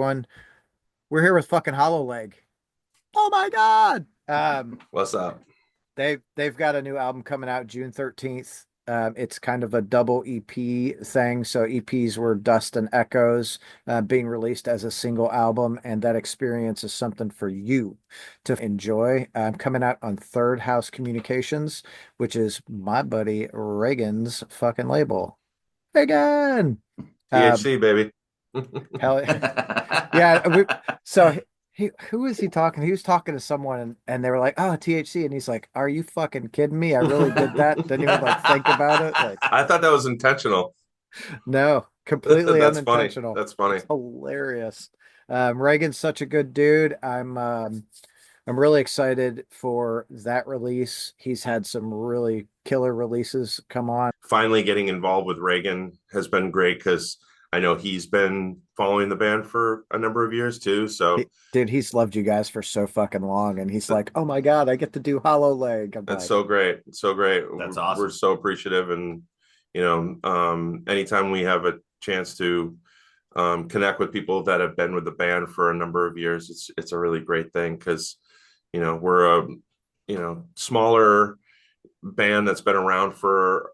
everyone. We're here with fucking Hollow Leg. Oh my God. What's up? They've got a new album coming out June 13th. It's kind of a double EP thing. So EPs were Dust and Echoes being released as a single album, and that experience is something for you to enjoy. Coming out on Third House Communications, which is my buddy Reagan's fucking label. Reagan! Um, THC, baby. hell yeah. So who was he talking? He was talking to someone and they were like, "Oh, THC," and he's like, "Are you fucking kidding me? I really did that. Didn't even like think about it. Like, I thought that was intentional. no, completely That's funny. unintentional. That's funny. It's hilarious." Reagan's such a good dude. I'm really excited for that release. He's had some really killer releases come on. Finally getting involved with Reagan has been great because I know he's been following the band for a number of years too. So Dude, he's loved you guys for so fucking long, and he's like, "Oh my God, I get to do Hollow Leg." I'm that's like, so great. It's so great. That's We're awesome. so appreciative. And, anytime we have a chance to connect with people that have been with the band for a number of years, it's a really great thing because, we're a, smaller band that's been around for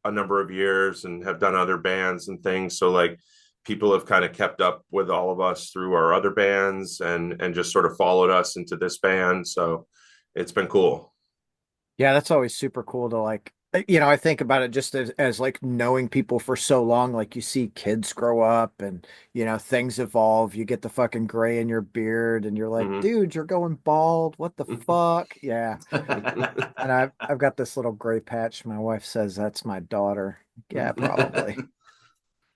a number of years and have done other bands and things. So like people have kind of kept up with all of us through our other bands and just sort of followed us into this band. So it's been cool. yeah, that's always super cool to like, I think about it just as like knowing people for so long. Like you see kids grow up and, things evolve. You get the fucking gray in your beard and you're like, Mhm. dude, you're going bald. What the fuck? Yeah. And I've got this little gray patch. My wife says that's my daughter. Yeah, probably.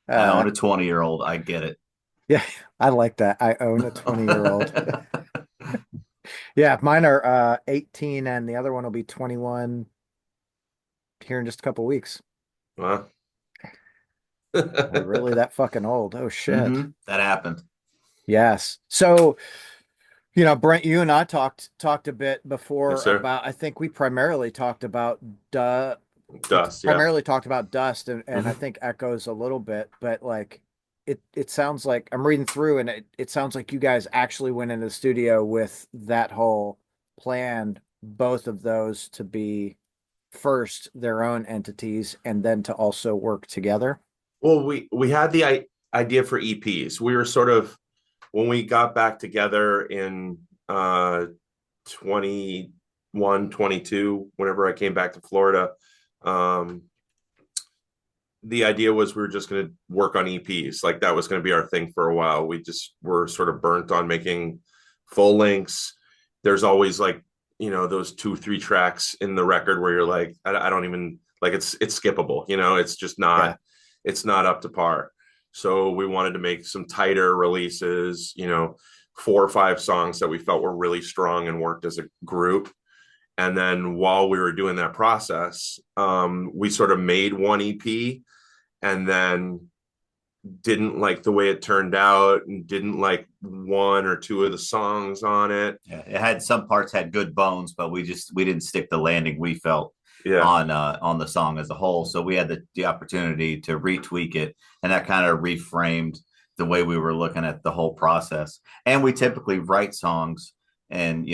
I Uh, own a 20-year-old. I get it. yeah, I like that. I own a 20-year-old. Yeah, mine are 18 and the other one will be 21 here in just a couple weeks. Well, We're really that fucking old. Oh shit. That happened. Yes. So, Brent, you and I talked a bit yes, before sir. about I think we primarily talked about Dust, yeah. primarily talked about dust and I Mhm. think echoes a little bit, but like it sounds like I'm reading through and it sounds like you guys actually went into the studio with that whole plan, both of those to be first their own entities and then to also work together. Well, we had the idea for EPs. We were sort of when we got back together in 21, 22, whenever I came back to Florida, um, the idea was we were just going to work on EPs. Like that was going to be our thing for a while. We just were sort of burnt on making full lengths. There's always like, those 2, 3 tracks in the record where you're like, I don't even like it's skippable, it's just Yeah. it's not up to par. So we wanted to make some tighter releases, 4 or 5 songs that we felt were really strong and worked as a group. And then while we were doing that process, we sort of made one EP and then didn't like the way it turned out and didn't like 1 or 2 of the songs on it. Yeah, it had some parts had good bones, but we didn't stick the landing we felt Yeah. on the song as a whole. So we had the opportunity to retweak it, and that kind of reframed the way we were looking at the whole process. And we typically write songs and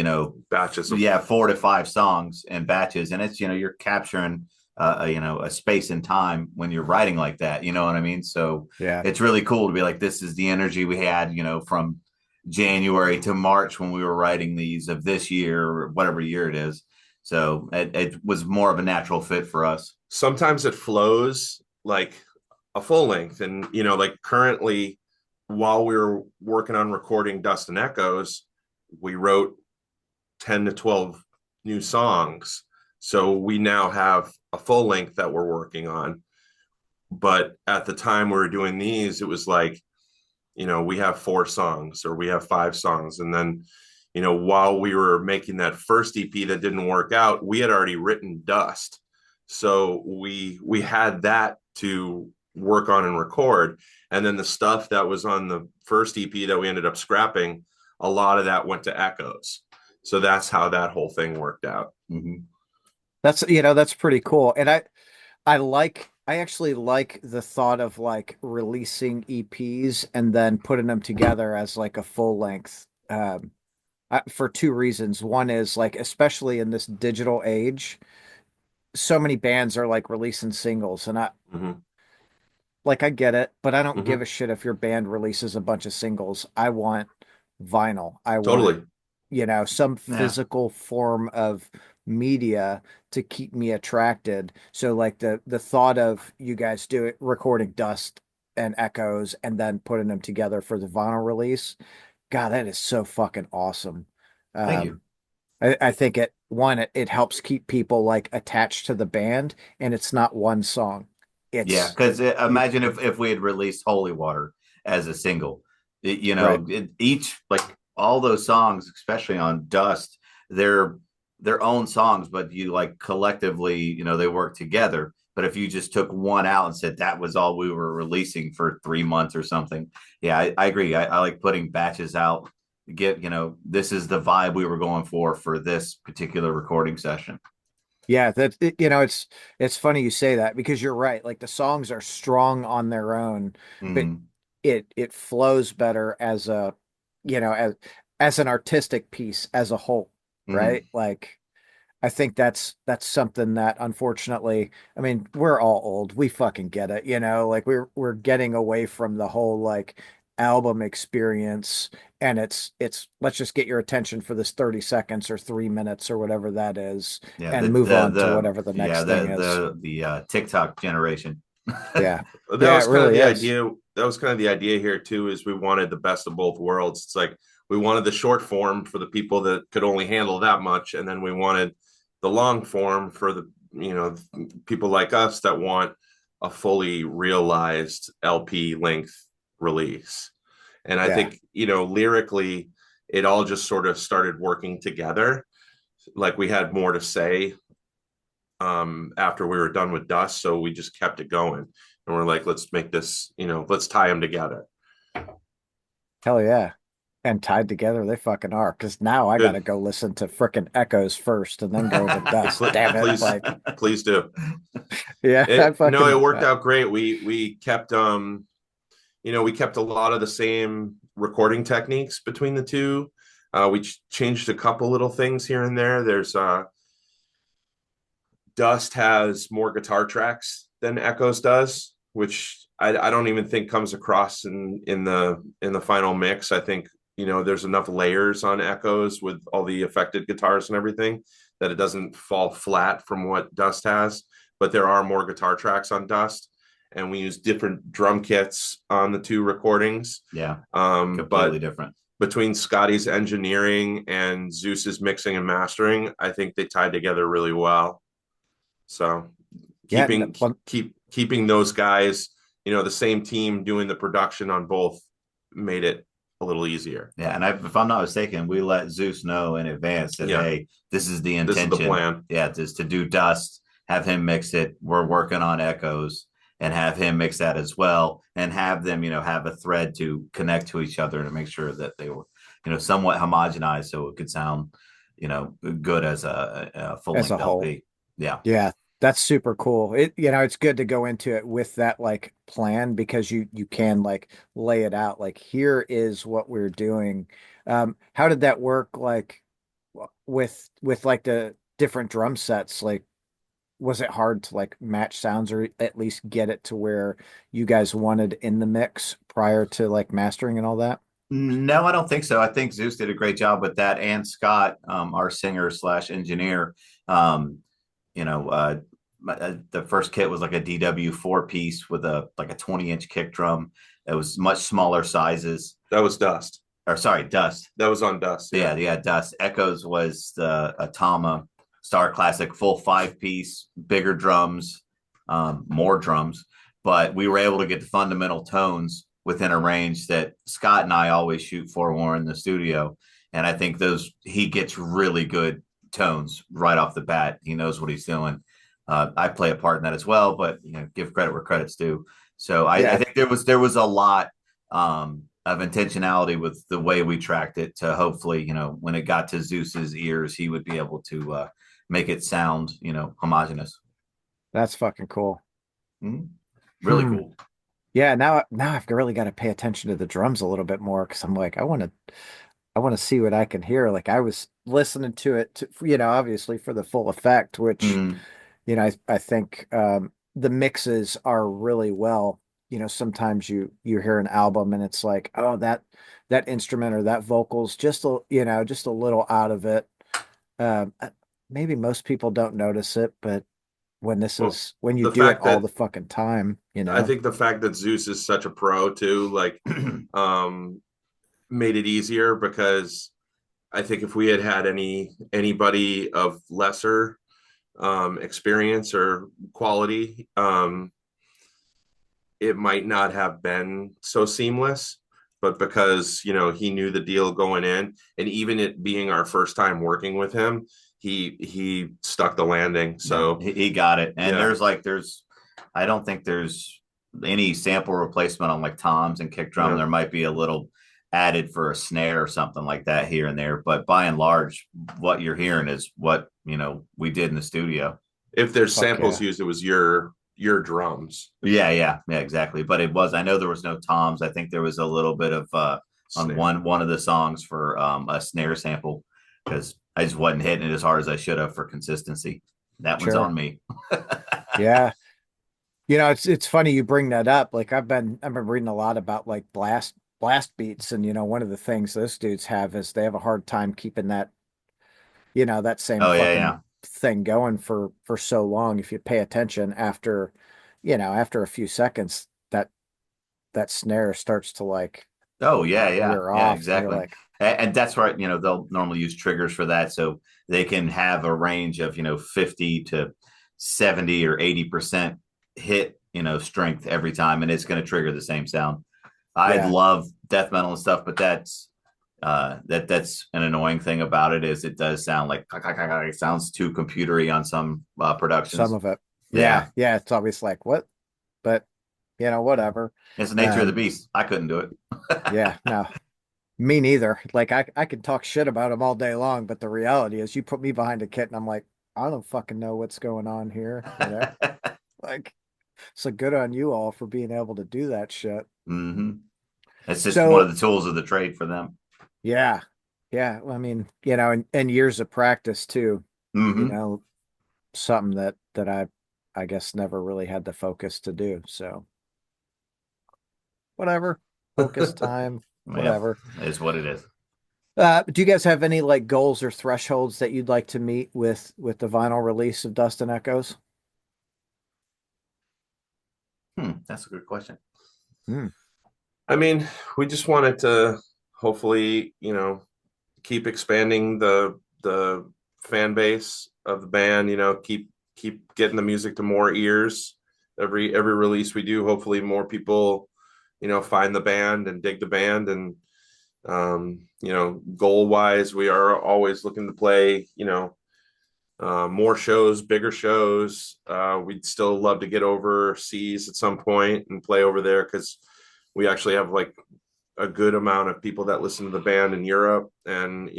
Batches of, yeah, 4 to 5 songs in batches, and it's you're capturing a space and time when you're writing like that. You know what I mean? So Yeah. it's really cool to be like, this is the energy we had, from January to March when we were writing these of this year or whatever year it is. So it was more of a natural fit for us. sometimes it flows like a full length. And, like currently, while we were working on recording Dust and Echoes, we wrote 10 to 12 new songs. So we now have a full length that we're working on. But at the time we were doing these, it was like, we have 4 songs or we have 5 songs. And then, while we were making that first EP that didn't work out, we had already written Dust. So we had that to work on and record. And then the stuff that was on the first EP that we ended up scrapping, a lot of that went to Echoes. So that's how that whole thing worked out. Mm-hmm. That's pretty cool. And I I actually like the thought of like releasing EPs and then putting them together as like a full length. For two reasons. One is like, especially in this digital age, so many bands are like releasing singles, and Hmm. I get it, but I don't give Hmm. a shit if your band releases a bunch of singles. I want vinyl. I want, Totally. some Yeah, physical form of media to keep me attracted. So like the thought of you guys do it recording Dust and Echoes and then putting them together for the vinyl release. God, that is so fucking awesome. thank you. Um, I think it helps keep people like attached to the band, and it's not one song. Yeah, It's because you imagine if we had released Holy Water as a single. right. Each, like, all those songs, especially on Dust, they're their own songs, but you like collectively, they work together. But if you just took one out and said that was all we were releasing for 3 months or something, yeah, I agree. I like putting batches out. This is the vibe we were going for this particular recording session. Yeah, it's funny you say that because you're right. Like the songs are strong on their own, but Mhm. it flows better as a, you know, as an artistic piece as a whole, Mhm. right? Like I think that's something that unfortunately, I mean, we're all old. We fucking get it, like we're getting away from the whole like album experience, and it's let's just get your attention for this 30 seconds or 3 minutes or whatever that is Yeah, and move on to whatever the yeah, next thing is. TikTok generation. Yeah. That Yeah, it was kind of really the is. idea. That was kind of the idea here too, is we wanted the best of both worlds. It's like we wanted the short form for the people that could only handle that much, and then we wanted the long form for the people like us that want a fully realized LP length release. And I Yeah. think lyrically, it all just sort of started working together. Like we had more to say after we were done with Dust, so we just kept it going, and we're like, let's make this, let's tie them together. Hell yeah. And tied together they fucking are. Because now I gotta Good. go listen to frickin' Echoes first and then go to Dust. Damn it. Please, Like, please do yeah, I it. No, it fucking worked out great. We kept we kept a lot of the same recording techniques between the two. We changed a couple little things here and there. There's Dust has more guitar tracks than Echoes does, which I don't even think comes across in the final mix. I think there's enough layers on Echoes with all the affected guitars and everything that it doesn't fall flat from what Dust has. But there are more guitar tracks on Dust, and we use different drum kits on the two recordings. Yeah, But completely different. between Scotty's engineering and Zeus's mixing and mastering, I think they tied together really well. So yeah, keeping those guys, the same team doing the production on both made it a little easier. Yeah, and if I'm not mistaken, we let Zeus know in advance that, Yeah, hey, this is the this is the intention. plan. Yeah, is to do Dust, have him mix it. We're working on Echoes, and have him mix that as well, and have them, have a thread to connect to each other to make sure that they were, somewhat homogenized so it could sound, good as a full as a length whole. LP. Yeah. Yeah, that's super cool. It's good to go into it with that like plan because you can like lay it out. Like here is what we're doing. How did that work like with like the different drum sets? Like was it hard to like match sounds or at least get it to where you guys wanted in the mix prior to like mastering and all that? No, I don't think so. I think Zeus did a great job with that, and Scott, our singer slash engineer. Um, you know, the first kit was like a DW 4 piece with a 20-inch kick drum. It was much smaller sizes. That was Dust. Or sorry, Dust. That was on Dust. Yeah. Yeah, yeah, Dust. Echoes was the Atama Star Classic full 5 piece, bigger drums, more drums, but we were able to get the fundamental tones within a range that Scott and I always shoot for when we're in the studio. And I think he gets really good tones right off the bat. He knows what he's doing. I play a part in that as well, but give credit where credit's due. So I Yeah, think there was a lot of intentionality with the way we tracked it to hopefully, when it got to Zeus's ears, he would be able to make it sound, homogenous. that's fucking cool. Mhm. Really Hmm. cool. Yeah, now I've really got to pay attention to the drums a little bit more because I'm like, I want to see what I can hear. Like I was listening to it to, obviously for the full effect, which, Mhm. I think the mixes are really well. Sometimes you hear an album and it's like, oh, that instrument or that vocal's just a little out of it. Maybe most people don't notice it, but Well, when you the do it fact all that the fucking time, I think the fact that Zeus is such a pro too, like, um, made it easier because I think if we had had anybody of lesser experience or quality, it might not have been so seamless. But because he knew the deal going in, and even it being our first time working with him, he stuck the landing. Yeah, So he got it. And yeah, I don't think there's any sample replacement on like toms and kick drum. no. There might be a little added for a snare or something like that here and there, but by and large, what you're hearing is what we did in the studio. If there's fuck samples yeah, used, it was your drums Yeah, exactly. But it was. I know there was no toms. I think there was a little bit of on snare. one of the songs for a snare sample because I just wasn't hitting it as hard as I should have for consistency. That one's sure, on me. yeah. It's funny you bring that up. Like I've been reading a lot about like blast beats, and one of the things those dudes have is they have a hard time keeping that same Oh yeah, fucking yeah. thing going for so long. If you pay attention after a few seconds, that snare starts to like Oh yeah, wear yeah, off, and you're exactly. like, And that's right. They'll normally use triggers for that, so they can have a range of 50 to 70 or 80% hit strength every time, and it's going to trigger the same sound. I yeah, love death metal and stuff, but that's an annoying thing about it is it does sound like it sounds too computery on some some productions. of it. Yeah, Yeah. It's always like, what? But whatever. it's the nature of the Um, beast. I couldn't do it. yeah, no. Me neither. Like I can talk shit about them all day long, but the reality is you put me behind a kit and I'm like, I don't fucking know what's going on here. Like, so good on you all for being able to do that shit. hmm It's just one of So the tools of the trade for them. yeah. Yeah. Well, I mean, and years of practice too, you hmm know, something that I guess never really had the focus to do. So whatever. Focus time, Yeah, whatever. is what it is. Do you guys have any like goals or thresholds that you'd like to meet with the vinyl release of Dust and Echoes? That's a good question. Hmm. I mean, we just wanted to hopefully, keep expanding the fan base of the band, keep getting the music to more ears. Every release we do, hopefully more people, find the band and dig the band. And goal wise, we are always looking to play, more shows, bigger shows. We'd still love to get overseas at some point and play over there because we actually have like a good amount of people that listen to the band in Europe, and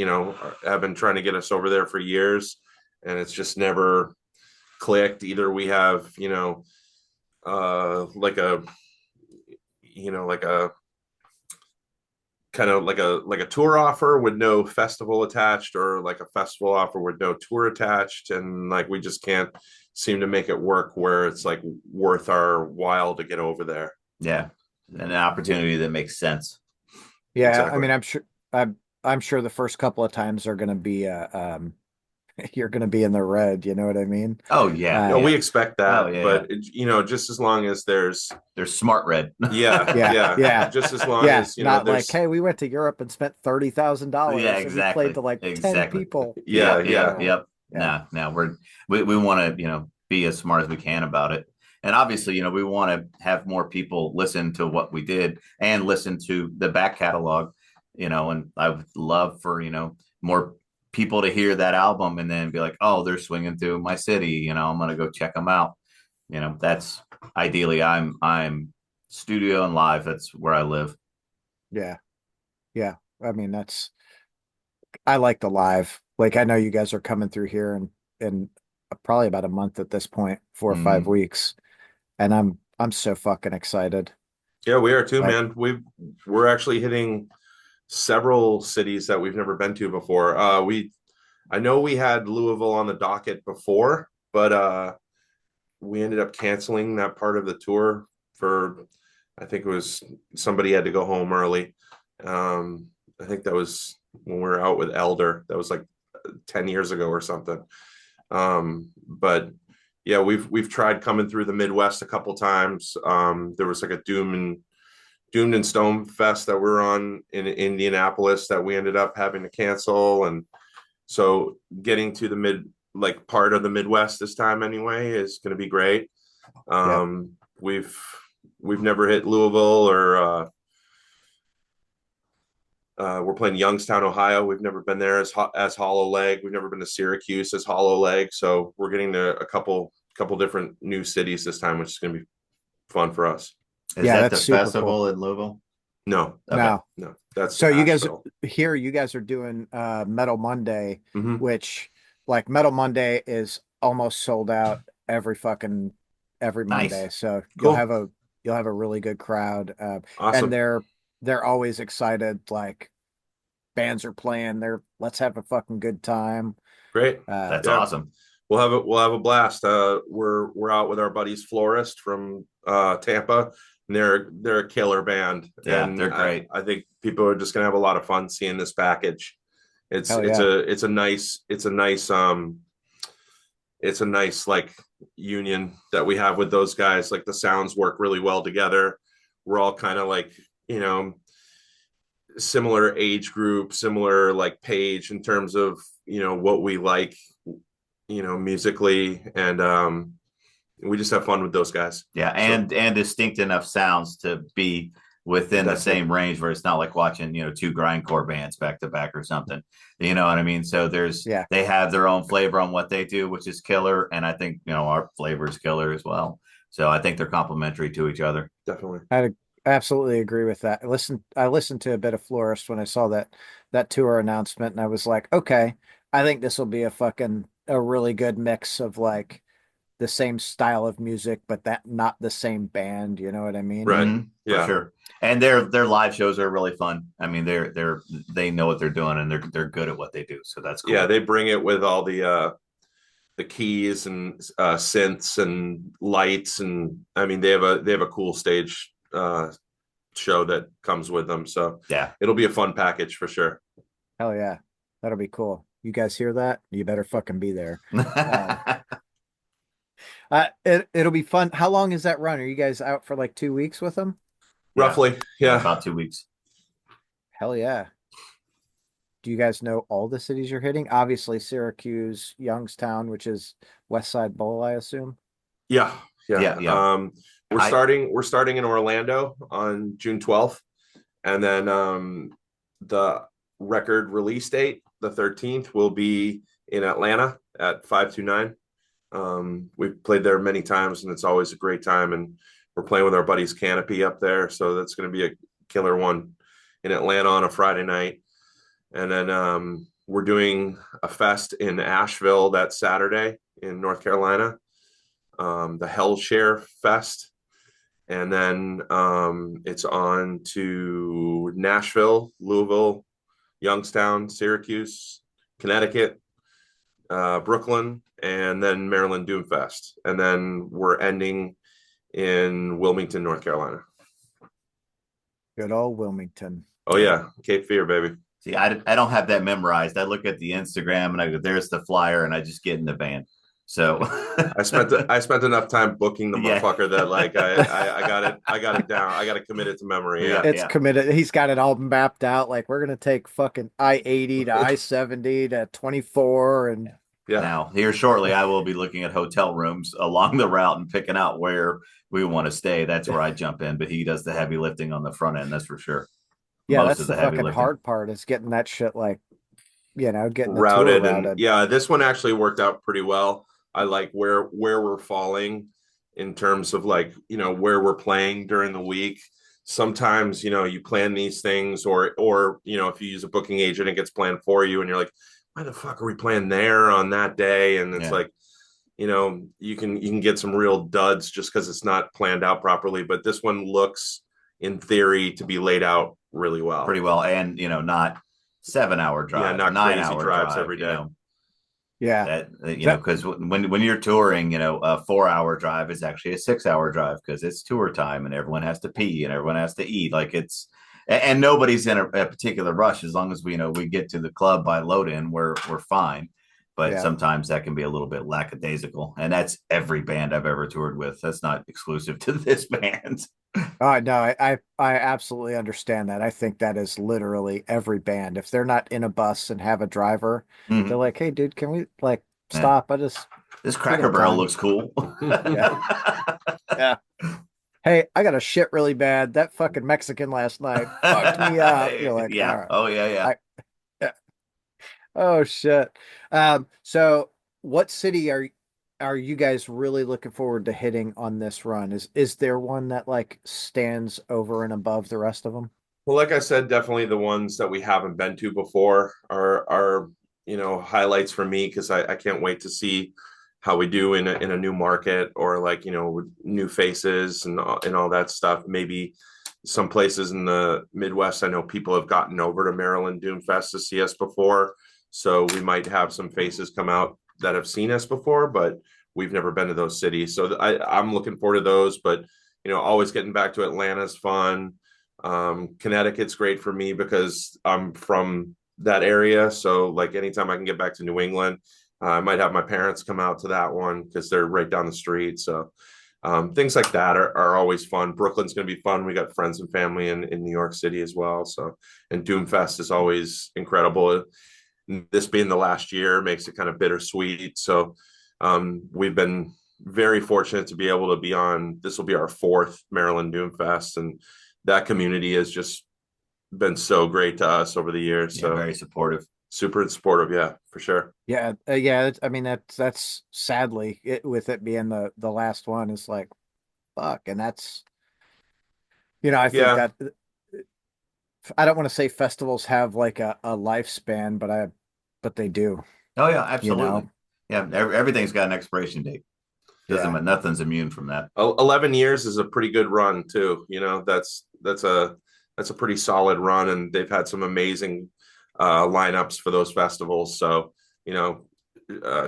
have been trying to get us over there for years, and it's just never clicked. Either we have like a like a kind of like a tour offer with no festival attached, or like a festival offer with no tour attached, and like we just can't seem to make it work where it's like worth our while to get over there. Yeah, an opportunity that makes sense. Yeah, I Exactly. mean, I'm sure the first couple of times are going to be you're going to be in the red, you know what I mean? Oh yeah, No, Uh we yeah. expect Oh that, yeah. but just as long as there's, There's smart red. yeah, yeah, yeah, yeah. just as long Yeah, as not like, there's, hey, we went to Europe and spent Yeah, $30,000 and we played to exactly. like 10 Exactly. people. yeah, Yep, yeah, yep, Oh, yep. yeah. No, we want to, be as smart as we can about it. And obviously, we want to have more people listen to what we did and listen to the back catalog, and I would love for, more people to hear that album and then be like, oh, they're swinging through my city, I'm going to go check them out. That's ideally I'm studio and live. That's where I live. Yeah. Yeah. I mean, I like the live. Like I know you guys are coming through here in probably about a month at this point, 4 or 5 hmm weeks. and I'm so fucking excited. Yeah, we are too, Like, man. We're actually hitting several cities that we've never been to before. I know we had Louisville on the docket before, but we ended up canceling that part of the tour for, I think it was somebody had to go home early. Um, I think that was when we were out with Elder. That was like 10 years ago or something. But yeah, we've tried coming through the Midwest a couple times. There was like a Doomed and Stone Fest that we're on in Indianapolis that we ended up having to cancel. And so getting to the like part of the Midwest this time anyway is going to be great. yep. We've never hit Louisville or we're playing Youngstown, Ohio. We've never been there as Hollow Leg. We've never been to Syracuse as Hollow Leg. So we're getting to a couple different new cities this time, which is going to be fun for us. Is Yeah, that that's the super festival cool. in Louisville? No, Okay. No. no, that's So you guys Asheville. here, you guys are doing Metal Monday, Mm-hmm. which like Metal Monday is almost sold out every Nice. Monday. So Cool. you'll have a really good crowd. And Awesome. they're always excited, like bands are playing, they're let's have a fucking good time. Great. That's Yeah. awesome. We'll have a blast. We're out with our buddies Florist from Tampa, and they're a killer band, Yeah, and they're great. I think people are just gonna have a lot of fun seeing this package. It's Hell it's yeah. a it's a nice it's a nice like union that we have with those guys. Like the sounds work really well together. We're all kind of like, you know, similar age group, similar like page in terms of, you know, what we like, you know, musically, and we just have fun with those guys. Yeah, So and distinct enough sounds to be within the that's it. same range where it's not like watching, two grindcore bands back to back or something. You know what I mean? So Yeah. they have their own flavor on what they do, which is killer. And I think, our flavor is killer as well. So I think they're complementary to each other. Definitely. I absolutely agree with that. I listened to a bit of Florist when I saw that tour announcement, and I was like, okay, I think this will be a really good mix of like the same style of music, but that not the same band. You know what I mean? Right. For Yeah. sure. And their live shows are really fun. I mean, they know what they're doing and they're good at what they do. So that's Yeah, cool. they bring it with all the keys and synths and lights, and I mean they have a cool stage show that comes with them. So Yeah. it'll be a fun package for sure. Hell yeah, that'll be cool. You guys hear that? You better fucking be there. Uh, it'll be fun. How long is that run? Are you guys out for like 2 weeks with them? Yeah. Roughly. Yeah, Yeah. about 2 weeks. Hell yeah. Do you guys know all the cities you're hitting? Obviously, Syracuse, Youngstown, which is West Side Bowl, I assume. Yeah. Yeah. Yeah, yeah. I We're starting in Orlando on June 12th, and then the record release date, the 13th, will be in Atlanta at 529. We've played there many times, and it's always a great time. And we're playing with our buddies Canopy up there, so that's going to be a killer one in Atlanta on a Friday night. And then we're doing a fest in Asheville that Saturday in North Carolina, the Hell Share Fest. And then it's on to Nashville, Louisville, Youngstown, Syracuse, Connecticut, Brooklyn, and then Maryland Doomfest. And then we're ending in Wilmington, North Carolina. Good old Wilmington. Oh, yeah. Cape Fear, baby. see. I don't have that memorized. I look at the Instagram and I go, "There's the flyer," and I just get in the van. So I spent enough time booking the yeah, motherfucker that like I got it down. I got it committed to memory. Yeah. It's committed. He's got it all mapped out. Like we're gonna take fucking I-80 to I-70 to 24 and Yeah. Now, here shortly, I will be looking at hotel rooms along the route and picking out where we want to stay. That's where I jump in, but he does the heavy lifting on the front end. That's for sure. yeah, Most that's of the the heavy fucking lifting. hard part is getting that shit like, getting the tour Routed, and routed. yeah, this one actually worked out pretty well. I like where we're falling in terms of like, you know, where we're playing during the week. Sometimes, you know, you plan these things, or you know, if you use a booking agent, it gets planned for you and you're like, why the fuck are we playing there on that day? And it's Yeah. like, you can get some real duds just because it's not planned out properly. But this one looks, in theory, to be laid out really well. Pretty well, and not 7 hour Yeah, drive, not nine crazy hour drives drive. every day. Yeah. That, Because when you're touring, a 4 hour drive is actually a 6 hour drive because it's tour time and everyone has to pee and everyone has to eat. Like and nobody's in a particular rush as long as we get to the club by load in, we're fine. But yeah. sometimes that can be a little bit lackadaisical, and that's every band I've ever toured with. That's not exclusive to this band. Oh no, I absolutely understand that. I think that is literally every band. If they're not in a bus and have a driver, they're Mhm. like, "Hey, dude, can we like Yeah. stop? This We Cracker got Barrel time." looks cool. Yeah, yeah. Hey, I got a shit really bad. That fucking Mexican last night fucked me up. You're like, all Yeah. right, Oh yeah, yeah. I yeah. Oh shit. So what city are you guys really looking forward to hitting on this run? Is there one that like stands over and above the rest of them? Well, like I said, definitely the ones that we haven't been to before are highlights for me because I can't wait to see how we do in a new market or like with new faces and all that stuff. Maybe some places in the Midwest, I know people have gotten over to Maryland Doomfest to see us before, so we might have some faces come out that have seen us before, but we've never been to those cities. So I'm looking forward to those, but always getting back to Atlanta's fun. Connecticut's great for me because I'm from that area. So like anytime I can get back to New England, I might have my parents come out to that one because they're right down the street. So things like that are always fun. Brooklyn's going to be fun. We got friends and family in New York City as well. So, and Doomfest is always incredible. This being the last year makes it kind of bittersweet. So we've been very fortunate to be able to be on. This will be our fourth Maryland Doomfest, and that community has just been so great to us over the years. Yeah, So very supportive. super supportive, yeah, for sure. Yeah, yeah. I mean, that's sadly with it being the last one is like fuck, and that's I think Yeah, that I don't want to say festivals have like a lifespan, but they do. Oh yeah, You absolutely. know, Yeah, everything's got an expiration date. Doesn't yeah. mean nothing's immune from that. 11 years is a pretty good run too. That's a pretty solid run, and they've had some amazing lineups for those festivals. So you know,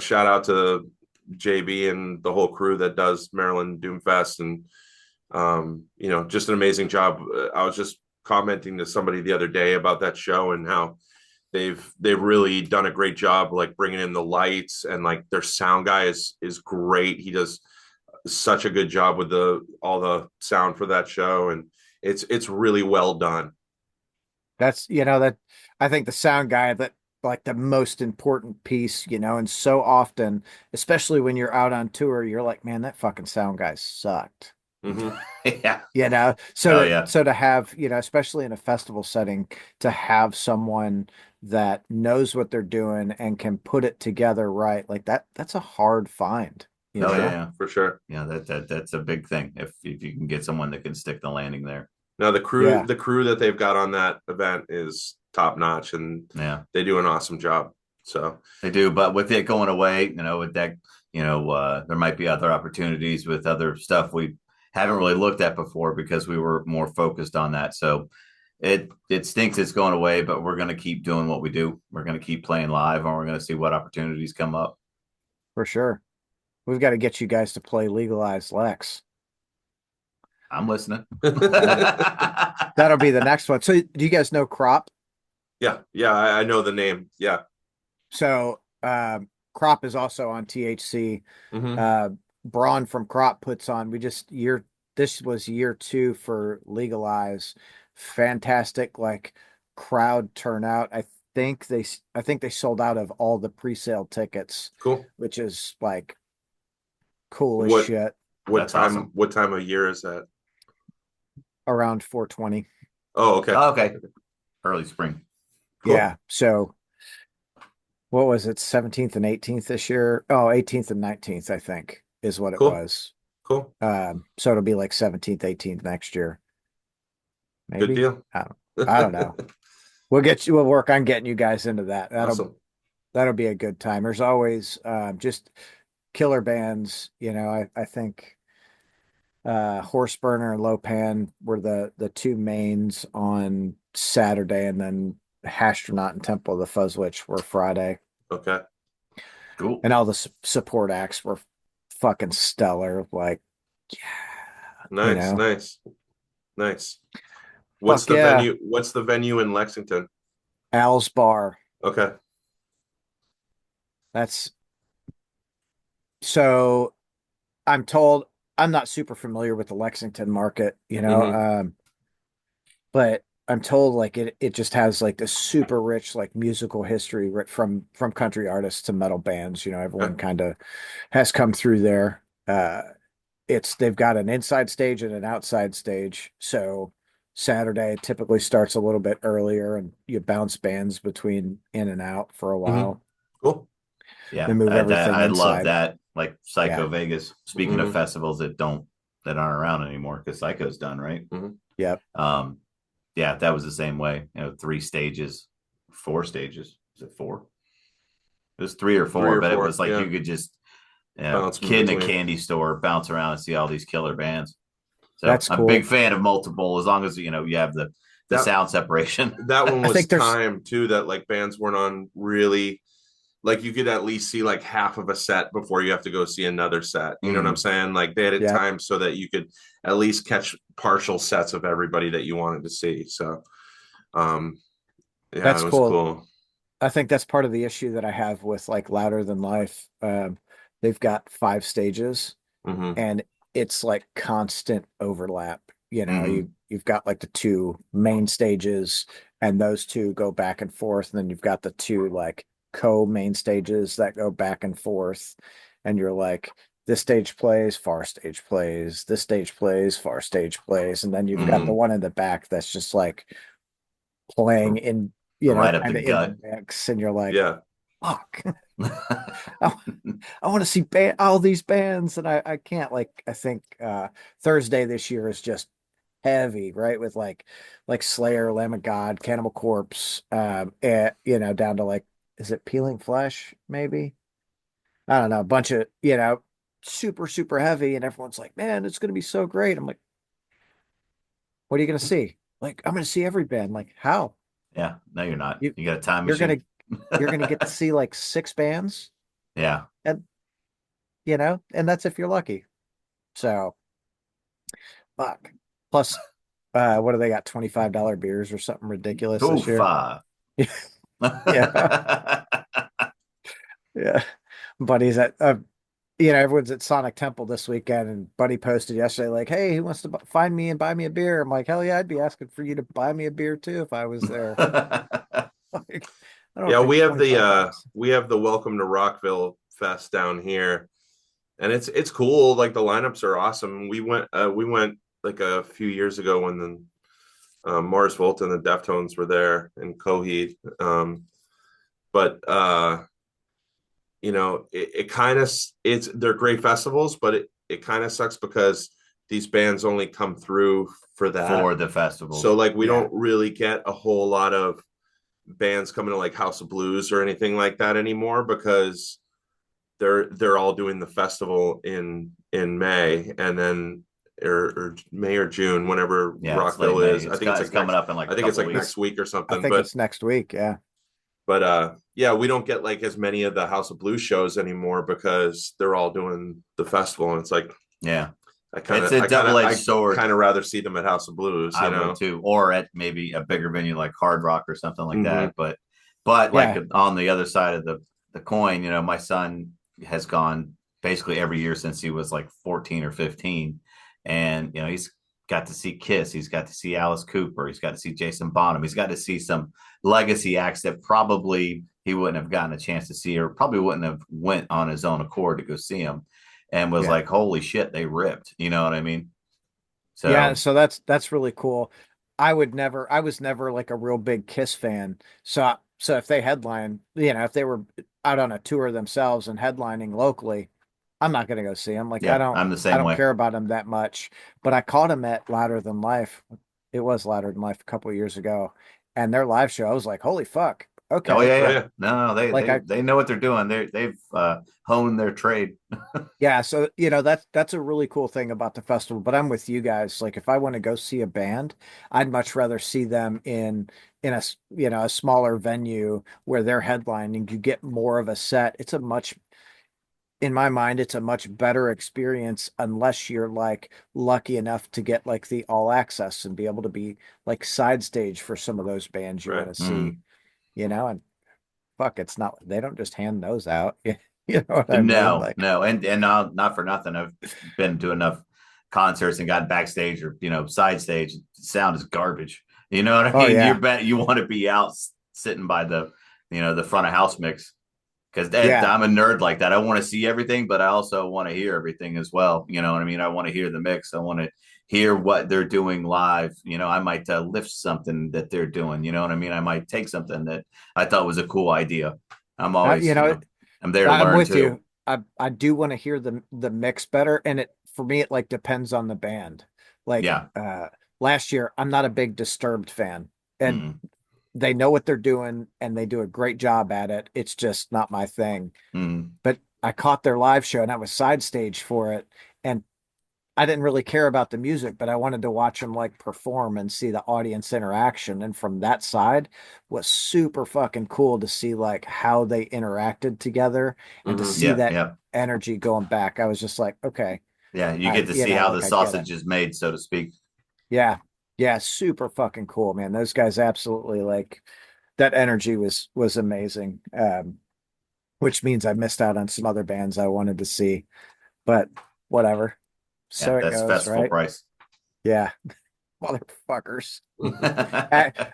shout out to JB and the whole crew that does Maryland Doomfest, and just an amazing job. I was just commenting to somebody the other day about that show and how they've really done a great job like bringing in the lights, and like their sound guy is great. He does such a good job with all the sound for that show, and it's really well done. That's that I think the sound guy that like the most important piece, and so often, especially when you're out on tour, you're like, man, that fucking sound guy sucked. Mm-hmm. Yeah. So Oh to yeah. so to have, especially in a festival setting, to have someone that knows what they're doing and can put it together right, like that's a hard find, you Oh yeah, know? yeah. For sure. Yeah, that's a big thing. If you can get someone that can stick the landing there. Now the crew Yeah. the crew that they've got on that event is top notch, and Yeah, they do an awesome job. So they do. But with it going away, with that, there might be other opportunities with other stuff we haven't really looked at before because we were more focused on that. So it stinks it's going away, but we're going to keep doing what we do. We're going to keep playing live, and we're going to see what opportunities come up. For sure. We've got to get you guys to play Legalized Lex. I'm listening. That'll that'll be the next one. So do you guys know Crop? yeah, I know the name. Yeah. So Crop is also on THC. Mm-hmm. Uh Braun from Crop puts on, this was year 2 for Legalize. Fantastic like crowd turnout. I think they sold out of all the pre-sale tickets, Cool. which is like cool as What shit. what That's time awesome. what time of year is that? Around 420. Oh, okay. Oh, okay. Early spring. Cool. Yeah. So what was it, 17th and 18th this year? Oh, 18th and 19th, I think, is what it Cool. was. Cool. So it'll be like 17th, 18th next year. Good Maybe. deal. I don't know. We'll work on getting you guys into that. That'll Awesome. that'll be a good time. There's always just killer bands, I think Horse Burner and Lopan were the two mains on Saturday, and then Hastronaut and Temple of the Fuzzwitch were Friday. Okay. Cool. And all the support acts were fucking stellar. Like, yeah, Nice, nice, nice. fuck yeah. What's the venue in Lexington? Al's Bar. Okay. That's so I'm told I'm not super familiar with the Lexington market, Hmm. but I'm told like it just has like this super rich like musical history from country artists to metal bands. Okay. Everyone kind of has come through there. They've got an inside stage and an outside stage. So Saturday typically starts a little bit earlier, and you bounce bands between in and out for a Hmm. while. Cool. Yeah, Then move everything I love inside. that. Like Yeah. Psycho Vegas. Speaking of Hmm. festivals that aren't around anymore, because Psycho's done, right? Hmm. Yep. Yeah, that was the same way. 3 stages, 4 stages. Is it four? It was three or Three four, or but it four. was like Yeah. you could just, Bounce in kid in a between. candy store, bounce around and see all these killer bands. So That's I'm a big cool. fan of multiple, as long as you have the That sound separation. that one I was think there's timed too, that like bands weren't on really, like you could at least see like half of a set before you have to go see another set. You know what I'm Mm. saying? Like they had it Yep. timed so that you could at least catch partial sets of everybody that you wanted to see. So um yeah, it That's was cool. cool. I think that's part of the issue that I have with like Louder Than Life. They've got 5 stages, Hmm. and it's like constant overlap. Hmm. You've got like the two main stages, and those two go back and forth, and then you've got the two like co-main stages that go back and forth, and you're like, this stage plays, far stage plays, this stage plays, far stage plays, and then you've got the Hmm. one in the back that's just like playing in, Right up the kind of in the gut. mix, and you're like, Yeah. fuck. I, I want to see all these bands, and I can't. Like, I think Thursday this year is just heavy, right? With like Slayer, Lamb of God, Cannibal Corpse, down to like, is it Peeling Flesh, maybe? I don't know, a bunch of, super, super heavy, and everyone's like, man, it's gonna be so great. I'm like, what are you gonna see? Like, I'm gonna see every band. Like, how? Yeah. No, you're not. You You got a time you're gonna machine. you're gonna get to see like 6 bands, Yeah. and and that's if you're lucky. So fuck. Plus, what do they got? $25 beers or something ridiculous this year? Toofa. Yeah, yeah. Buddy's at everyone's at Sonic Temple this weekend, and Buddy posted yesterday like, "Hey, who wants to find me and buy me a beer?" I'm like, "Hell yeah, I'd be asking for you to buy me a beer too if I was there." Like, I don't Yeah, think 25 bucks. we have the Welcome to Rockville Fest down here, and it's cool. Like the lineups are awesome. We went like a few years ago when the Mars Volta and the Deftones were there in Coheed. But it kind of, they're great festivals, but it kind of sucks because these bands only come through for that. For the So festivals. like we Yeah, don't really get a whole lot of bands coming to like House of Blues or anything like that anymore, because they're all doing the festival in May, and then or May or June, whenever Yeah, it's late Rockville May. is. I think it's It's like coming next. up in like I a think it's couple like weeks. next week or I something. think it's next week. Yeah, Yeah, we don't get like as many of the House of Blues shows anymore because they're all doing the festival, and it's like Yeah. I kind It's of a I kind of double-edged I sword. kind of rather see them at House of Blues, I would too, or at maybe a bigger venue like Hard Rock or something like Hmm. that. But like yeah, on the other side of the coin, my son has gone basically every year since he was like 14 or 15, and he's got to see Kiss, he's got to see Alice Cooper, he's got to see Jason Bonham, he's got to see some legacy acts that probably he wouldn't have gotten a chance to see, or probably wouldn't have went on his own accord to go see him, and was yeah. like, holy shit, they ripped. You know what I mean? Yeah, So so that's really cool. I was never like a real big Kiss fan. So if they headline, if they were out on a tour themselves and headlining locally, I'm not gonna go see them. Like, I yeah, don't I'm the I same don't way. care about them that much. But I caught them at Louder Than Life. It was Louder Than Life a couple of years ago, and their live show, I was like, holy fuck. Oh Okay. yeah, Oh yeah. yeah. No, Like they know what they're doing. They've honed their trade. yeah, so that's a really cool thing about the festival. But I'm with you guys. Like if I want to go see a band, I'd much rather see them in a smaller venue where they're headlining. You get more of a set. In my mind, it's a much better experience unless you're like lucky enough to get like the all access and be able to be like side stage for some of those bands you want Right. to Mm. see, and fuck, it's not, they don't just hand those out. You know what I mean? No, Like, no, and not for nothing. I've been to enough concerts and got backstage or side stage. Sound is garbage. You know what I oh mean? yeah, You want to be out sitting by the front of house mix because yeah. I'm a nerd like that. I want to see everything, but I also want to hear everything as well. You know what I mean? I want to hear the mix. I want to hear what they're doing live. I might lift something that they're doing. You know what I mean? I might take something that I thought was a cool idea. I'm I, always, you know, I'm there to I'm learn with too. you. I do want to hear the mix better, and it for me it like depends on the band. Like Yeah. last year, I'm not a big Disturbed fan, and Mm, they know what they're doing and they do a great job at it. It's just not my thing. mm, But I caught their live show and I was side stage for it, and I didn't really care about the music, but I wanted to watch them like perform and see the audience interaction. And from that side was super fucking cool to see like how they interacted together and to Hmm. see yeah, that yeah, energy going back. I was just like, okay, yeah. You get to see how the like I get it. sausage is made, so to speak. Yeah. Yeah, super fucking cool, man. Those guys absolutely like that energy was amazing. Which means I missed out on some other bands I wanted to see, but whatever. Yeah, So it that's goes, festival right? price. Yeah. Motherfuckers.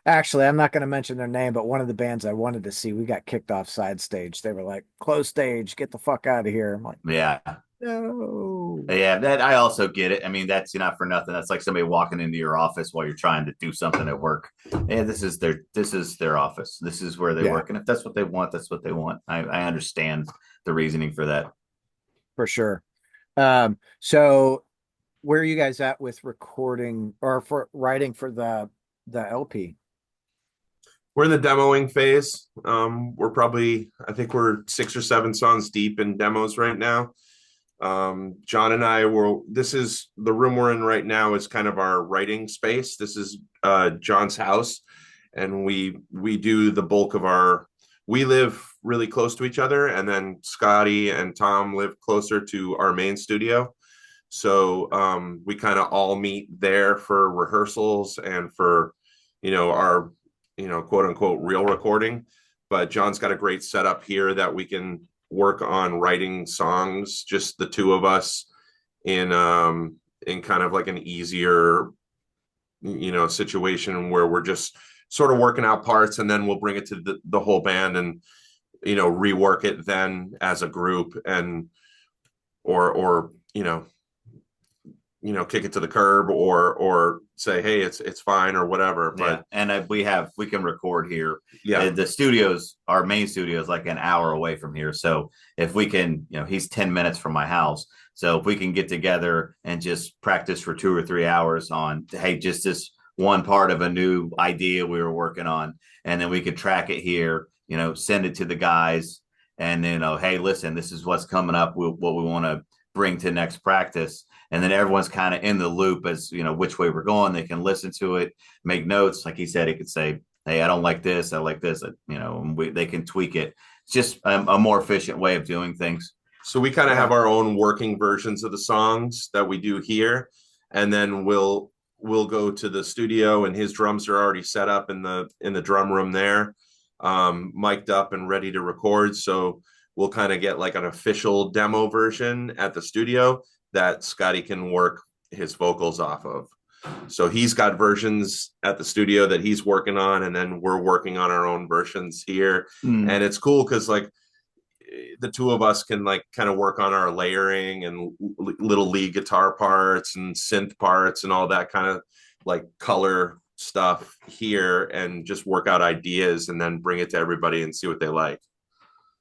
Actually, I'm not going to mention their name, but one of the bands I wanted to see, we got kicked off side stage. They were like, close stage, get the fuck out of here. I'm like, Yeah, no. yeah. That I also get it. I mean, that's not for nothing. That's like somebody walking into your office while you're trying to do something at work. Yeah, this is their office. This is where they Yeah, work, and if that's what they want, that's what they want. I understand the reasoning for that. for sure. So where are you guys at with recording or for writing for the LP? We're in the demoing phase. I think we're 6 or 7 songs deep in demos right now. John and I this is the room we're in right now is kind of our writing space. This is John's house, and we do the bulk of we live really close to each other, and then Scotty and Tom live closer to our main studio. So we kind of all meet there for rehearsals and for, our, quote unquote real recording. But John's got a great setup here that we can work on writing songs, just the two of us in kind of like an easier, situation where we're just sort of working out parts, and then we'll bring it to the whole band and, rework it then as a group, and or kick it to the curb, or say, hey, it's fine or whatever. Yeah, But and we can record here. yeah. The studios, our main studio is like an hour away from here. So if we can, he's 10 minutes from my house. So if we can get together and just practice for 2 or 3 hours on, hey, just this one part of a new idea we were working on, and then we could track it here, send it to the guys, and then, hey, listen, this is what's coming up. What we want to bring to next practice, and then everyone's kind of in the loop as which way we're going. They can listen to it, make notes. Like he said, he could say, hey, I don't like this, I like this, and they can tweak it. It's just a more efficient way of doing things. So we kind of Yeah. have our own working versions of the songs that we do here, and then we'll go to the studio, and his drums are already set up in the drum room there, mic'd up and ready to record. So we'll kind of get like an official demo version at the studio that Scotty can work his vocals off of. So he's got versions at the studio that he's working on, and then we're working on our own versions here. Mm. And it's cool because like the two of us can like kind of work on our layering and little lead guitar parts and synth parts and all that kind of like color stuff here, and just work out ideas and then bring it to everybody and see what they like.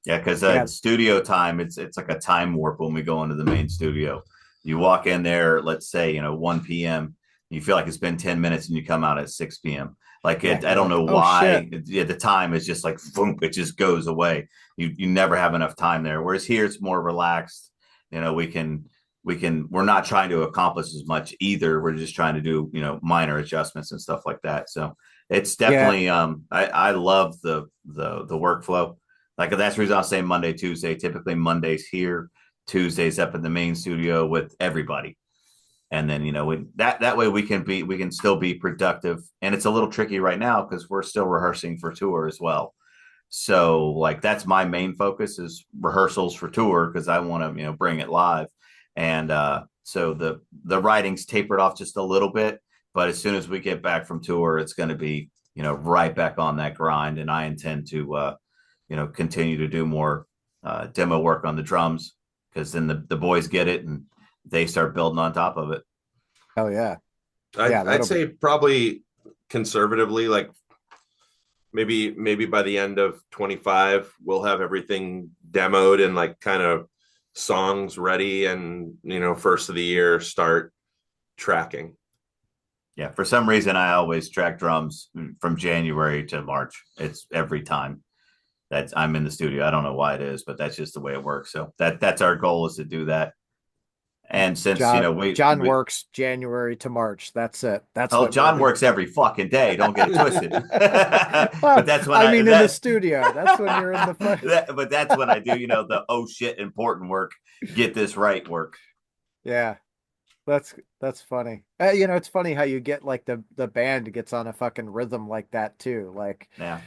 Yeah, because Yeah. studio time, it's like a time warp when we go into the main studio. You walk in there, let's say 1 p.m. You feel like it's been 10 minutes and you come out at 6 p.m. Like Yeah, I you're don't like, know oh shit. why. Yeah, the time is just like boom, it just goes away. You never have enough time there. Whereas here it's more relaxed. You know, we're not trying to accomplish as much either. We're just trying to do, minor adjustments and stuff like that. So it's Yeah. definitely I love the workflow. Like that's the reason I'll say Monday, Tuesday. Typically Mondays here, Tuesdays up in the main studio with everybody. And then that way we can still be productive. And it's a little tricky right now because we're still rehearsing for tour as well. So like that's my main focus is rehearsals for tour because I want to bring it live. And so the writing's tapered off just a little bit, but as soon as we get back from tour, it's going to be right back on that grind. And I intend to continue to do more demo work on the drums because then the boys get it and they start building on top of it. Hell yeah. I'd, Yeah, I'd that'll be say probably conservatively, like maybe by the end of 25, we'll have everything demoed and like kind of songs ready, and first of the year start tracking. Yeah, for some reason I always track drums from January to March. It's every time that I'm in the studio. I don't know why it is, but that's just the way it works. So that's our goal is to do that. And since John works January to March. That's it. That's oh, what John really works every fucking day. Don't get it twisted. But Well, that's when I I mean in the studio. That's when you're in the but that's when I do the oh shit important work. Get this right work. Yeah. That's funny. It's funny how you get like the band gets on a fucking rhythm like that too. Like, Yeah,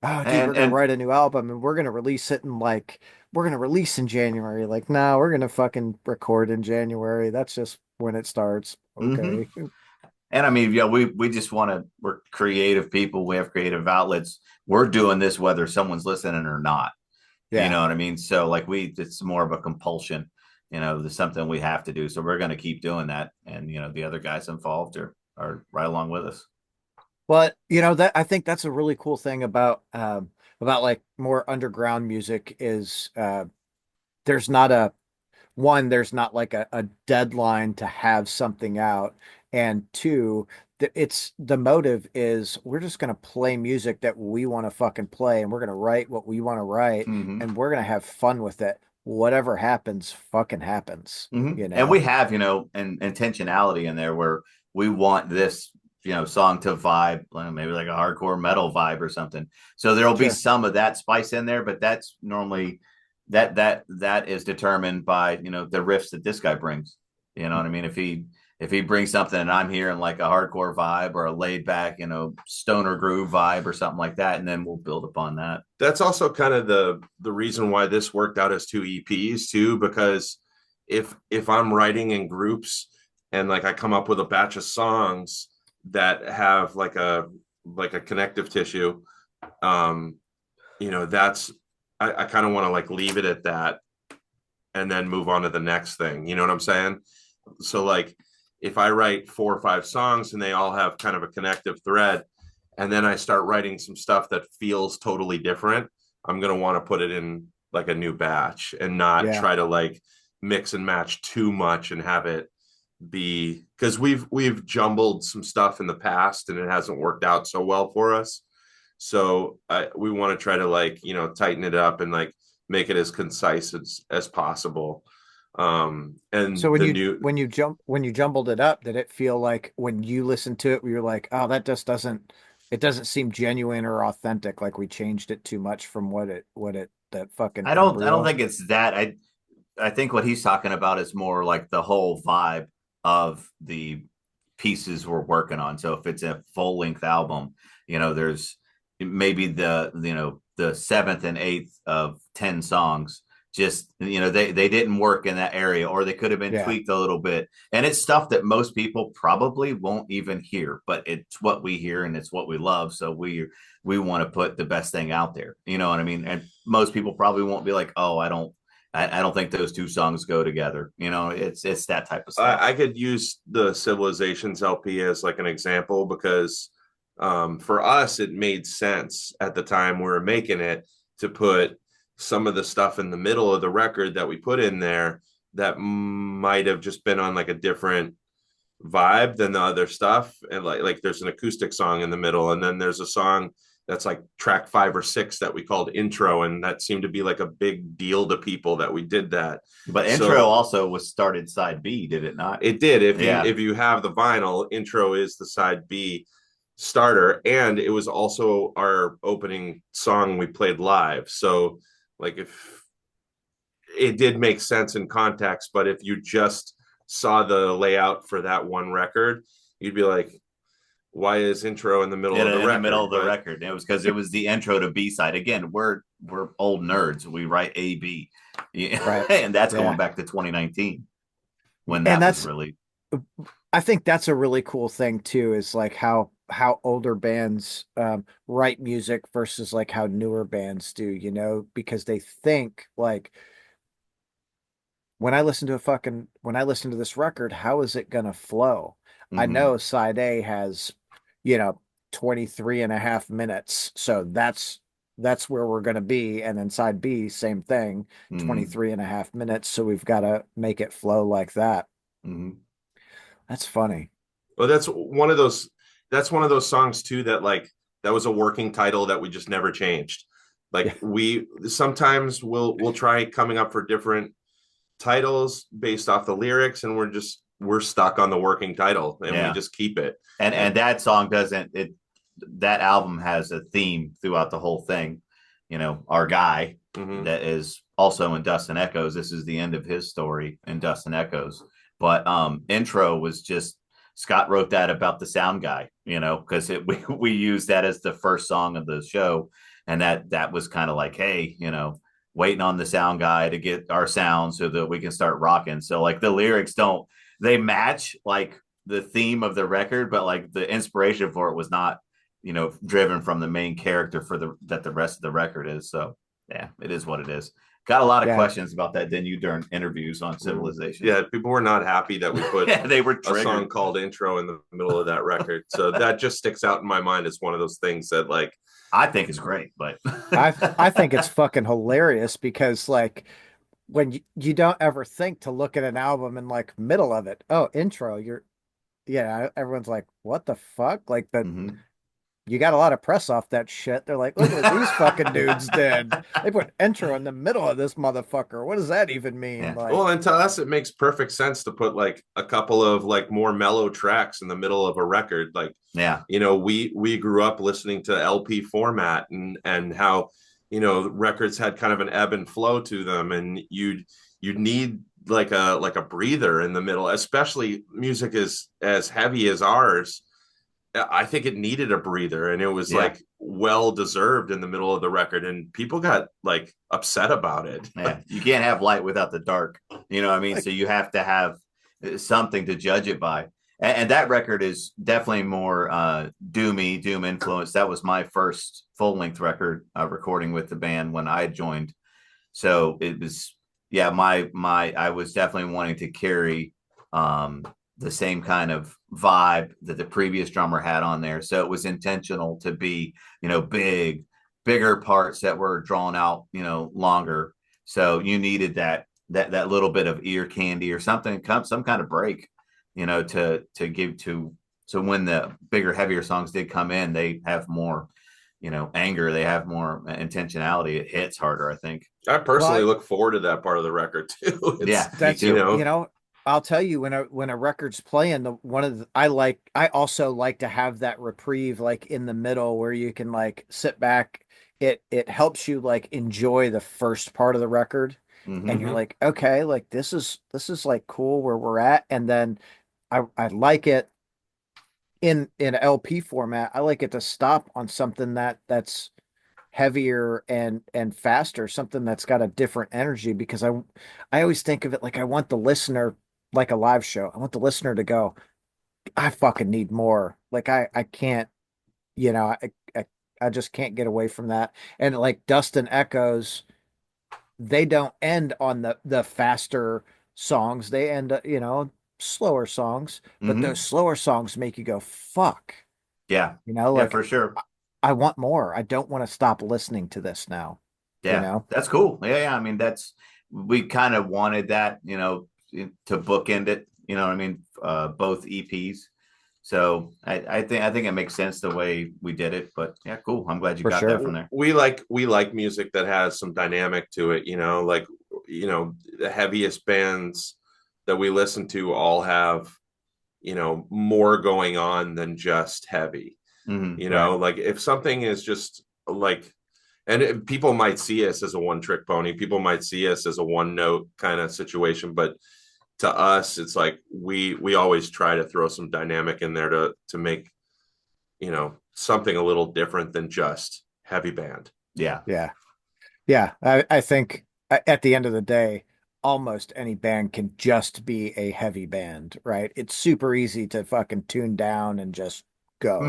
oh, dude, we're and gonna and write a new album and we're gonna release in January. Like, no, we're gonna fucking record in January. That's just when it starts. mm-hmm. Okay. And I mean, we just want to. We're creative people. We have creative outlets. We're doing this whether someone's listening or not. You Yeah. know what I mean? So like it's more of a compulsion. There's something we have to do. So we're going to keep doing that. And the other guys involved are right along with us. But that I think that's a really cool thing about like more underground music is there's not a one, there's not like a deadline to have something out. And two, it's the motive is we're just gonna play music that we want to fucking play and we're gonna write what we want to write Mm-hmm. and we're gonna have fun with it. Whatever happens, fucking happens, Mm-hmm. you And we know? have an intentionality in there where we want this song to vibe, maybe like a hardcore metal vibe or something. So there'll be Sure. some of that spice in there, but that's normally that is determined by the riffs that this guy brings. You know what I mean? If he brings something and I'm hearing like a hardcore vibe or a laid back stoner groove vibe or something like that, and then we'll build upon that. That's also kind of the reason why this worked out as two EPs too, because if I'm writing in groups and like I come up with a batch of songs that have like a connective tissue, um that's I kind of want to like leave it at that and then move on to the next thing. You know what I'm saying? So like if I write 4 or 5 songs and they all have kind of a connective thread, and then I start writing some stuff that feels totally different, I'm going to want to put it in like a new batch and not Yeah. try to like mix and match too much and have it be, because we've jumbled some stuff in the past and it hasn't worked out so well for us. So we want to try to like tighten it up and like make it as concise as possible. So And the new when you jumbled it up, did it feel like when you listened to it, we were like, oh, that just doesn't seem genuine or authentic, like we changed it too much from what it that fucking I don't embryo. think it's that. I think what he's talking about is more like the whole vibe of the pieces we're working on. So if it's a full length album, there's maybe the seventh and eighth of 10 songs. Just they didn't work in that area, or they could have been Yeah. tweaked a little bit. And it's stuff that most people probably won't even hear, but it's what we hear and it's what we love. So we want to put the best thing out there. You know what I mean? And most people probably won't be like, oh, I don't think those two songs go together. It's that type of stuff. I could use the Civilizations LP as like an example because for us it made sense at the time we were making it to put some of the stuff in the middle of the record that we put in there that might have just been on like a different vibe than the other stuff. And like there's an acoustic song in the middle, and then there's a song that's like track 5 or 6 that we called intro, and that seemed to be like a big deal to people that we did that. But intro So also was started side B, did it not? it did. Yeah. If you have the vinyl, intro is the side B starter, and it was also our opening song we played live. So like if it did make sense in context, but if you just saw the layout for that one record, you'd be like, why is intro in the middle of the record? In the middle of the record. It was because it was the intro to B side. Again, we're old nerds. We write A B, Right. and that's Yeah. going back to 2019 when that was released. I think that's a really cool thing too, is like how older bands write music versus like how newer bands do, you know, because they think like when I listen to this record, how is it gonna flow? I know side A has, you know, 23 and a half minutes, so that's where we're gonna be. And then side B, same thing, 23 and a half minutes. So we've got to make it flow like that. That's funny. Well, that's one of those songs too that like that was a working title that we just never changed. Yeah. Like we sometimes we'll try coming up for different titles based off the lyrics, and we're stuck on the working title, and we just keep it. And that song doesn't it that album has a theme throughout the whole thing. You know, our guy that is also in Dust and Echoes. This is the end of his story in Dust and Echoes. But intro was just Scott wrote that about the sound guy, you know, because we used that as the first song of the show, and that was kind of like, hey, you know, waiting on the sound guy to get our sound so that we can start rocking. So like the lyrics they match like the theme of the record, but like the inspiration for it was not, you know, driven from the main character that the rest of the record is. So yeah, it is what it is. Got a lot of questions about that, didn't you, during interviews on Civilization? Yeah, people were not happy that we put they were a song called intro in the middle of that record. So that just sticks out in my mind as one of those things that like I think is great, but I think it's fucking hilarious because like when you don't ever think to look at an album and like middle of it, oh, intro, everyone's like, what the fuck? Like you got a lot of press off that shit. They're like, look what these fucking dudes did. They put intro in the middle of this motherfucker. What does that even mean? Yeah. Like, well, and to us, it makes perfect sense to put like a couple of like more mellow tracks in the middle of a record. Like, yeah, you know, we grew up listening to LP format and how, you know, records had kind of an ebb and flow to them, and you'd need like a breather in the middle, especially music as heavy as ours. I think it needed a breather, and it was like well deserved in the middle of the record, and people got like upset about it. Yeah, you can't have light without the dark. You know what I mean? So you have to have something to judge it by. And that record is definitely more doom influence. That was my first full length record recording with the band when I joined. So it was, I was definitely wanting to carry the same kind of vibe that the previous drummer had on there. So it was intentional to be, you know, bigger parts that were drawn out, you know, longer. So you needed that little bit of ear candy or something, some kind of break, you know, to give to. So when the bigger, heavier songs did come in, they have more, you know, anger. They have more intentionality. It hits harder, I think. I personally look forward to that part of the record too. That's you know. I'll tell you when a record's playing, I also like to have that reprieve like in the middle where you can like sit back. It helps you like enjoy the first part of the record, and you're like, okay, like this is like cool where we're at, and then I like it in LP format. I like it to stop on something that's heavier and faster, something that's got a different energy, because I always think of it like I want the listener, like a live show. I want the listener to go, I fucking need more. Like I can't, you know, I just can't get away from that. And like Dust and Echoes, they don't end on the faster songs. They end up, you know, slower songs, but those slower songs make you go, fuck. Yeah. You know, like for sure. I want more. I don't want to stop listening to this now. Yeah, you know? That's cool. Yeah. I mean, we kind of wanted that, you know, to bookend it, You know what I mean? Both EPs. So I think it makes sense the way we did it. But yeah, cool. I'm glad you For got that sure. from there. We like music that has some dynamic to it, like the heaviest bands that we listen to all have more going on than just heavy. Right. Like if something is just like, and people might see us as a one trick pony, people might see us as a one note kind of situation, but to us it's like we always try to throw some dynamic in there to make something a little different than just heavy band. Yeah. Yeah. Yeah. I think at the end of the day, almost any band can just be a heavy band, right? It's super easy to fucking tune down and just go.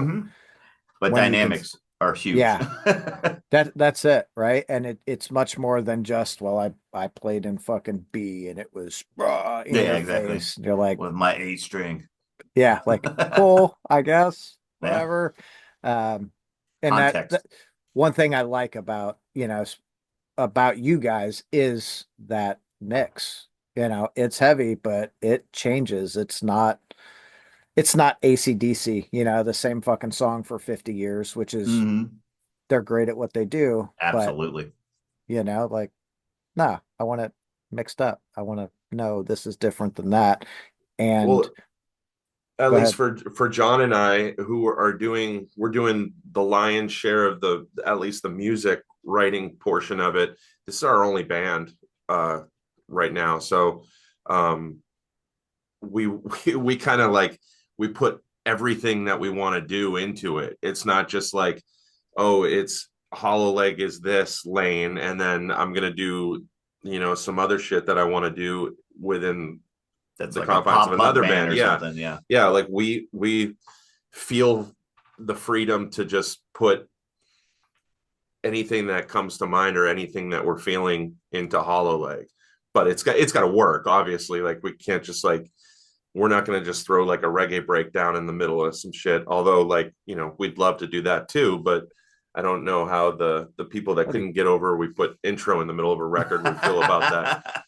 But When you can, dynamics are huge. yeah, that's it, right? And it's much more than just, well, I played in fucking B and it was in Yeah, your exactly. face. You're like, With my A string. yeah, like cool, I guess, Yeah. whatever. Um, and that Context. one thing I like about, about you guys is that mix. It's heavy, but it changes. It's not AC/DC, the same fucking song for 50 years, which is they're great at what they do, but Absolutely. like, nah, I want it mixed up. I want to know this is different than that. And Well, at go least ahead. for John and I, who we're doing the lion's share of the at least the music writing portion of it. This is our only band right now, so um, we kind of like we put everything that we want to do into it. It's not just like, oh, it's Hollow Leg is this lane, and then I'm gonna do some other shit that I want to do within That's the like a confines of pop punk another band band. or Yeah. something. Yeah. Yeah. Like we feel the freedom to just put anything that comes to mind or anything that we're feeling into Hollow Leg. But it's got to work, obviously. Like we can't just like we're not going to just throw like a reggae breakdown in the middle of some shit. Although like, we'd love to do that too, but I don't know how the people that couldn't get over we put intro in the middle of a record would feel about that.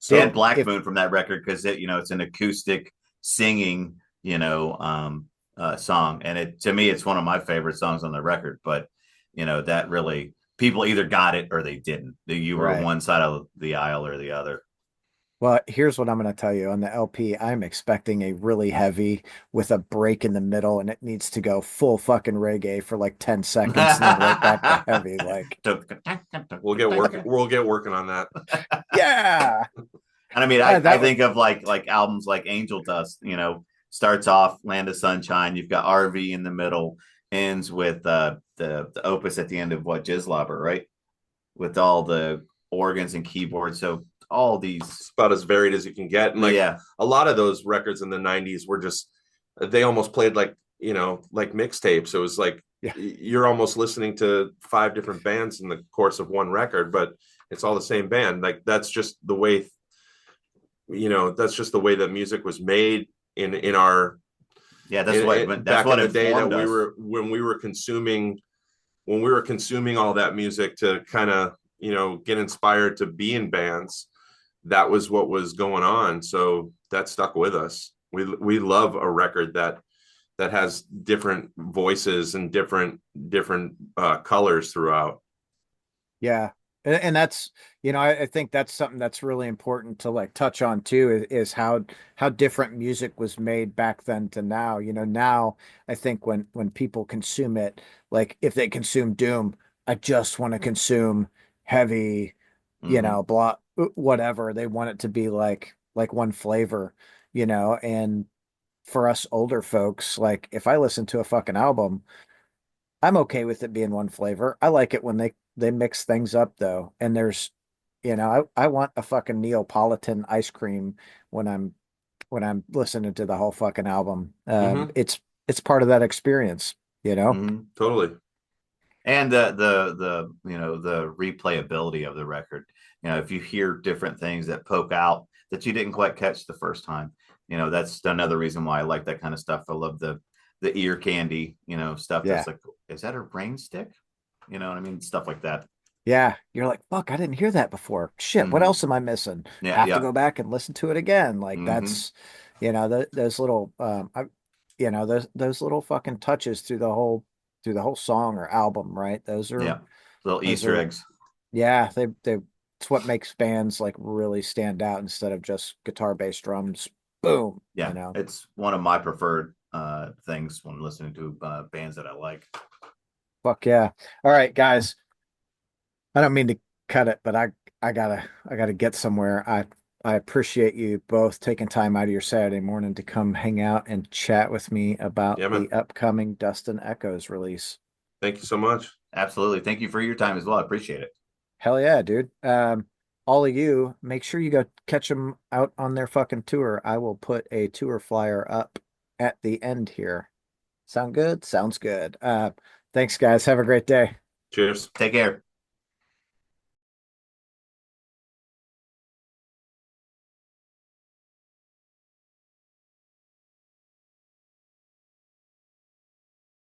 They had So Black Moon from that record because it's an acoustic singing, song, and to me it's one of my favorite songs on the record. But that really people either got it or they didn't. You were Right. one side of the aisle or the other. Well, here's what I'm going to tell you. On the LP, I'm expecting a really heavy with a break in the middle, and it needs to go full fucking reggae for like 10 seconds and then right back to heavy. Like, we'll get working on that. yeah. And I mean, I That think of like albums like Angel Dust, starts off Land of Sunshine, you've got RV in the middle, ends with the opus at the end of what Jizzlobber, right? With all the organs and keyboards. So all these, it's about as varied as you can get. And like yeah, a lot of those records in the 90s were just they almost played like like mixtapes. It was like yeah. you're almost listening to 5 different bands in the course of one record, but it's all the same band. Like that's just the way that's just the way that music was made in our that's back what in the day that informed us. when we were consuming all that music to kind of get inspired to be in bands. That was what was going on, so that stuck with us. We love a record that has different voices and different colors throughout. Yeah. And that's, I think that's something that's really important to like touch on too, is how different music was made back then to now. Now I think when people consume it, like if they consume Doom, I just want to consume heavy, blah, whatever. They want it to be like one flavor, and for us older folks, like if I listen to a fucking album, I'm okay with it being one flavor. I like it when they mix things up though. And there's, I want a fucking Neapolitan ice cream when I'm listening to the whole fucking album. It's part of that experience. Totally. And the replayability of the record. If you hear different things that poke out that you didn't quite catch the first time, that's another reason why I like that kind of stuff. I love the ear candy, stuff Yeah. that's like, is that a rain stick? You know what I mean? Stuff like that. Yeah, you're like, fuck, I didn't hear that before. Shit, what Hmm. else am I missing? Yeah, Have to yeah. go back and listen to it again. Like Hmm. that's, those little, those little fucking touches through the whole song or album, right? Yeah. Little Those Easter are, eggs. yeah, it's what makes bands like really stand out instead of just guitar, bass, drums, boom, Yeah, it's one of my preferred things when listening to bands that I like. Fuck yeah. All right, guys. I don't mean to cut it, but I gotta get somewhere. I appreciate you both taking time out of your Saturday morning to come hang out and chat with me about Yeah, man. the upcoming Dustin Echoes release. Thank you so much. Absolutely. Thank you for your time as well. I appreciate it. Hell yeah, dude. All of you, make sure you go catch them out on their fucking tour. I will put a tour flyer up at the end here. Sound good? Sounds good. Thanks, guys. Have a great day. Cheers. Take care.